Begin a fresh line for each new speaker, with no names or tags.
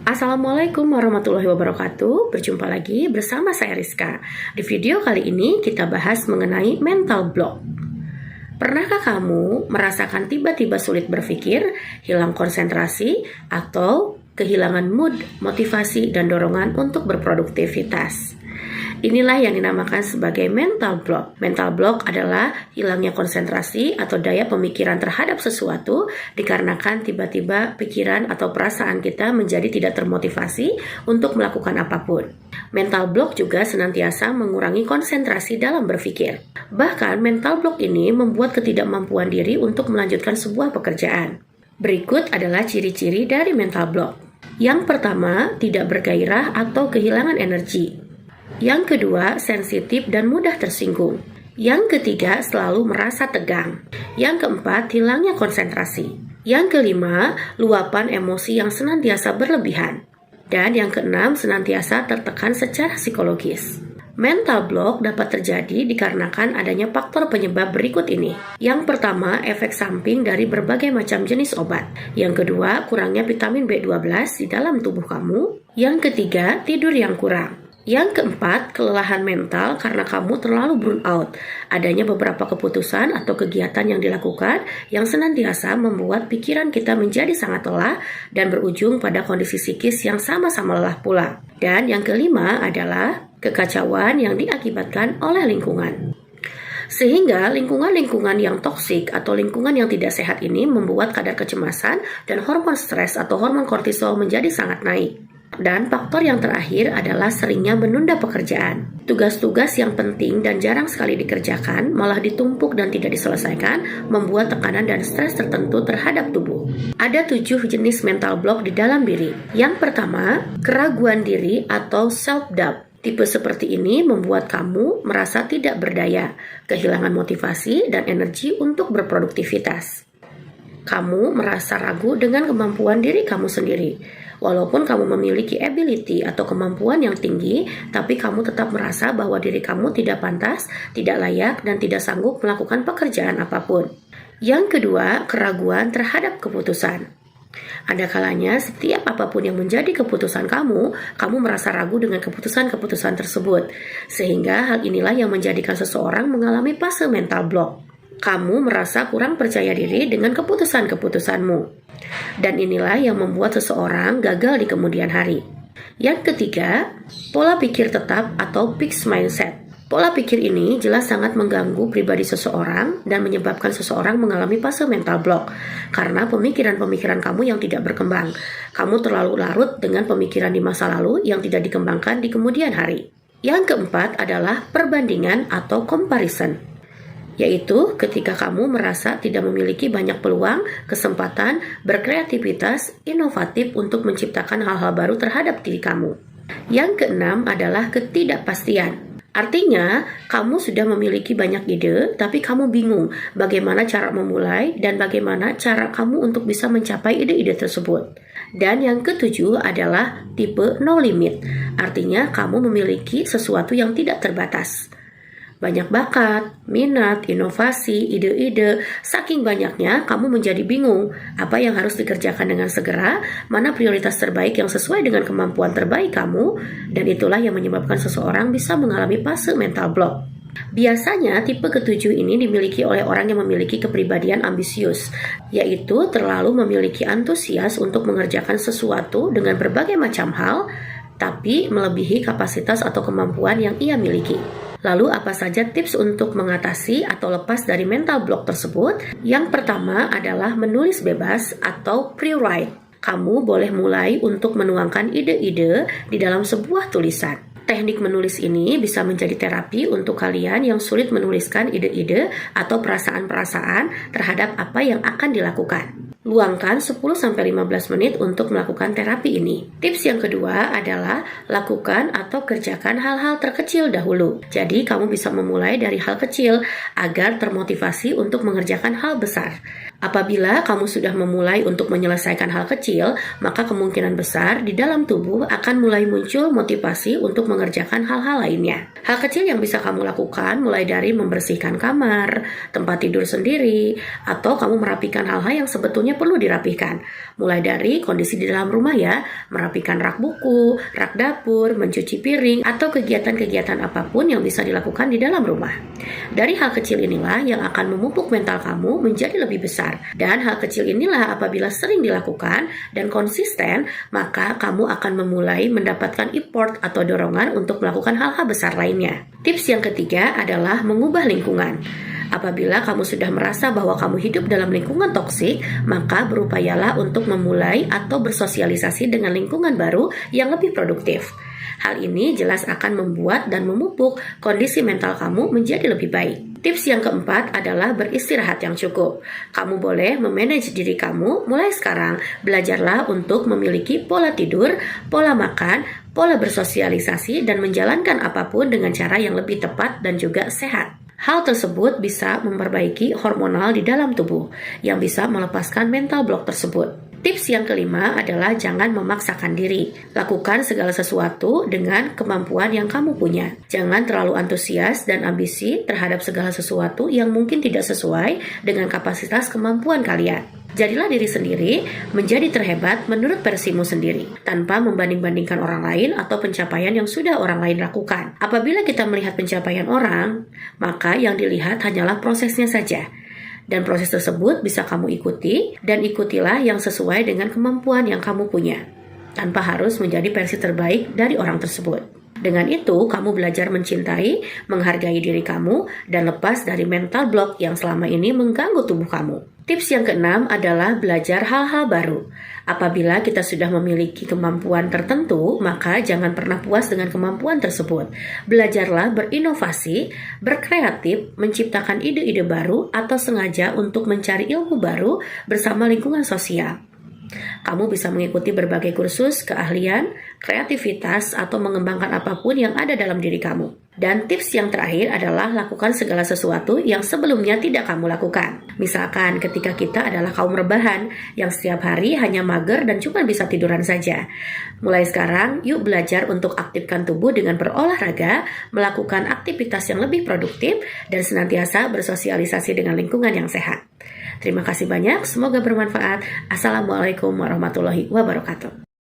Assalamualaikum warahmatullahi wabarakatuh. Berjumpa lagi bersama saya Rizka. Di video kali ini kita bahas mengenai mental block. Pernahkah kamu merasakan tiba-tiba sulit berpikir, hilang konsentrasi, atau kehilangan mood, motivasi, dan dorongan untuk berproduktivitas? Inilah yang dinamakan sebagai mental block. Mental block adalah hilangnya konsentrasi atau daya pemikiran terhadap sesuatu dikarenakan tiba-tiba pikiran atau perasaan kita menjadi tidak termotivasi untuk melakukan apapun. Mental block juga senantiasa mengurangi konsentrasi dalam berpikir. Bahkan mental block ini membuat ketidakmampuan diri untuk melanjutkan sebuah pekerjaan. Berikut adalah ciri-ciri dari mental block. Yang pertama, tidak bergairah atau kehilangan energi. Yang kedua, sensitif dan mudah tersinggung. Yang ketiga, selalu merasa tegang. Yang keempat, hilangnya konsentrasi. Yang kelima, luapan emosi yang senantiasa berlebihan. Dan yang keenam, senantiasa tertekan secara psikologis. Mental block dapat terjadi dikarenakan adanya faktor penyebab berikut ini. Yang pertama, efek samping dari berbagai macam jenis obat. Yang kedua, kurangnya vitamin B12 di dalam tubuh kamu. Yang ketiga, tidur yang kurang. Yang keempat, kelelahan mental karena kamu terlalu burn out. Adanya beberapa keputusan atau kegiatan yang dilakukan yang senantiasa membuat pikiran kita menjadi sangat lelah dan berujung pada kondisi psikis yang sama-sama lelah pula. Dan yang kelima adalah kekacauan yang diakibatkan oleh lingkungan. Sehingga lingkungan-lingkungan yang toksik atau lingkungan yang tidak sehat ini membuat kadar kecemasan dan hormon stres atau hormon kortisol menjadi sangat naik. Dan faktor yang terakhir adalah seringnya menunda pekerjaan. Tugas-tugas yang penting dan jarang sekali dikerjakan, malah ditumpuk dan tidak diselesaikan, membuat tekanan dan stres tertentu terhadap tubuh. Ada 7 jenis mental block di dalam diri. Yang pertama, keraguan diri atau self-doubt. Tipe seperti ini membuat kamu merasa tidak berdaya, kehilangan motivasi dan energi untuk berproduktivitas. Kamu merasa ragu dengan kemampuan diri kamu sendiri. Walaupun kamu memiliki ability atau kemampuan yang tinggi, tapi kamu tetap merasa bahwa diri kamu tidak pantas, tidak layak, dan tidak sanggup melakukan pekerjaan apapun. Yang kedua, keraguan terhadap keputusan. Ada kalanya setiap apapun yang menjadi keputusan kamu merasa ragu dengan keputusan-keputusan tersebut. Sehingga hal inilah yang menjadikan seseorang mengalami fase mental block. Kamu merasa kurang percaya diri dengan keputusan-keputusanmu. Dan inilah yang membuat seseorang gagal di kemudian hari. Yang ketiga, pola pikir tetap atau fixed mindset. Pola pikir ini jelas sangat mengganggu pribadi seseorang dan menyebabkan seseorang mengalami fase mental block karena pemikiran-pemikiran kamu yang tidak berkembang. Kamu terlalu larut dengan pemikiran di masa lalu yang tidak dikembangkan di kemudian hari. Yang keempat adalah perbandingan atau comparison. Yaitu ketika kamu merasa tidak memiliki banyak peluang, kesempatan, berkreativitas, inovatif untuk menciptakan hal-hal baru terhadap diri kamu. Yang keenam adalah ketidakpastian. Artinya, kamu sudah memiliki banyak ide, tapi kamu bingung bagaimana cara memulai dan bagaimana cara kamu untuk bisa mencapai ide-ide tersebut. Dan yang ketujuh adalah tipe no limit. Artinya, kamu memiliki sesuatu yang tidak terbatas. Banyak bakat, minat, inovasi, ide-ide, saking banyaknya kamu menjadi bingung apa yang harus dikerjakan dengan segera, mana prioritas terbaik yang sesuai dengan kemampuan terbaik kamu, dan itulah yang menyebabkan seseorang bisa mengalami fase mental block. Biasanya tipe ketujuh ini dimiliki oleh orang yang memiliki kepribadian ambisius, yaitu terlalu memiliki antusias untuk mengerjakan sesuatu dengan berbagai macam hal, tapi melebihi kapasitas atau kemampuan yang ia miliki. Lalu apa saja tips untuk mengatasi atau lepas dari mental block tersebut? Yang pertama adalah menulis bebas atau free write. Kamu boleh mulai untuk menuangkan ide-ide di dalam sebuah tulisan. Teknik menulis ini bisa menjadi terapi untuk kalian yang sulit menuliskan ide-ide atau perasaan-perasaan terhadap apa yang akan dilakukan. Luangkan 10-15 menit untuk melakukan terapi ini. Tips yang kedua adalah lakukan atau kerjakan hal-hal terkecil dahulu. Jadi kamu bisa memulai dari hal kecil agar termotivasi untuk mengerjakan hal besar. Apabila kamu sudah memulai untuk menyelesaikan hal kecil, maka kemungkinan besar di dalam tubuh akan mulai muncul motivasi untuk mengerjakan hal-hal lainnya. Hal kecil yang bisa kamu lakukan mulai dari membersihkan kamar, tempat tidur sendiri, atau kamu merapikan hal-hal yang sebetulnya perlu dirapihkan. Mulai dari kondisi di dalam rumah ya, merapikan rak buku, rak dapur, mencuci piring, atau kegiatan-kegiatan apapun yang bisa dilakukan di dalam rumah. Dari hal kecil inilah yang akan memupuk mental kamu menjadi lebih besar. Dan hal kecil inilah apabila sering dilakukan dan konsisten, maka kamu akan memulai mendapatkan effort atau dorongan untuk melakukan hal-hal besar lainnya. Tips yang ketiga adalah mengubah lingkungan. Apabila kamu sudah merasa bahwa kamu hidup dalam lingkungan toksik, maka berupayalah untuk memulai atau bersosialisasi dengan lingkungan baru yang lebih produktif. Hal ini jelas akan membuat dan memupuk kondisi mental kamu menjadi lebih baik. Tips yang keempat adalah beristirahat yang cukup. Kamu boleh memanage diri kamu mulai sekarang. Belajarlah untuk memiliki pola tidur, pola makan, pola bersosialisasi, dan menjalankan apapun dengan cara yang lebih tepat dan juga sehat. Hal tersebut bisa memperbaiki hormonal di dalam tubuh yang bisa melepaskan mental block tersebut. Tips yang kelima adalah jangan memaksakan diri. Lakukan segala sesuatu dengan kemampuan yang kamu punya. Jangan terlalu antusias dan ambisi terhadap segala sesuatu yang mungkin tidak sesuai dengan kapasitas kemampuan kalian. Jadilah diri sendiri, menjadi terhebat menurut versimu sendiri, tanpa membanding-bandingkan orang lain atau pencapaian yang sudah orang lain lakukan. Apabila kita melihat pencapaian orang, maka yang dilihat hanyalah prosesnya saja. Dan proses tersebut bisa kamu ikuti, dan ikutilah yang sesuai dengan kemampuan yang kamu punya, tanpa harus menjadi versi terbaik dari orang tersebut. Dengan itu, kamu belajar mencintai, menghargai diri kamu, dan lepas dari mental block yang selama ini mengganggu tubuh kamu. Tips yang keenam adalah belajar hal-hal baru. Apabila kita sudah memiliki kemampuan tertentu, maka jangan pernah puas dengan kemampuan tersebut. Belajarlah berinovasi, berkreatif, menciptakan ide-ide baru, atau sengaja untuk mencari ilmu baru bersama lingkungan sosial. Kamu bisa mengikuti berbagai kursus, keahlian, kreativitas, atau mengembangkan apapun yang ada dalam diri kamu. Dan tips yang terakhir adalah lakukan segala sesuatu yang sebelumnya tidak kamu lakukan. Misalkan ketika kita adalah kaum rebahan yang setiap hari hanya mager dan cuma bisa tiduran saja. Mulai sekarang, yuk belajar untuk aktifkan tubuh dengan berolahraga, melakukan aktivitas yang lebih produktif, dan senantiasa bersosialisasi dengan lingkungan yang sehat. Terima kasih banyak, semoga bermanfaat. Assalamualaikum warahmatullahi wabarakatuh.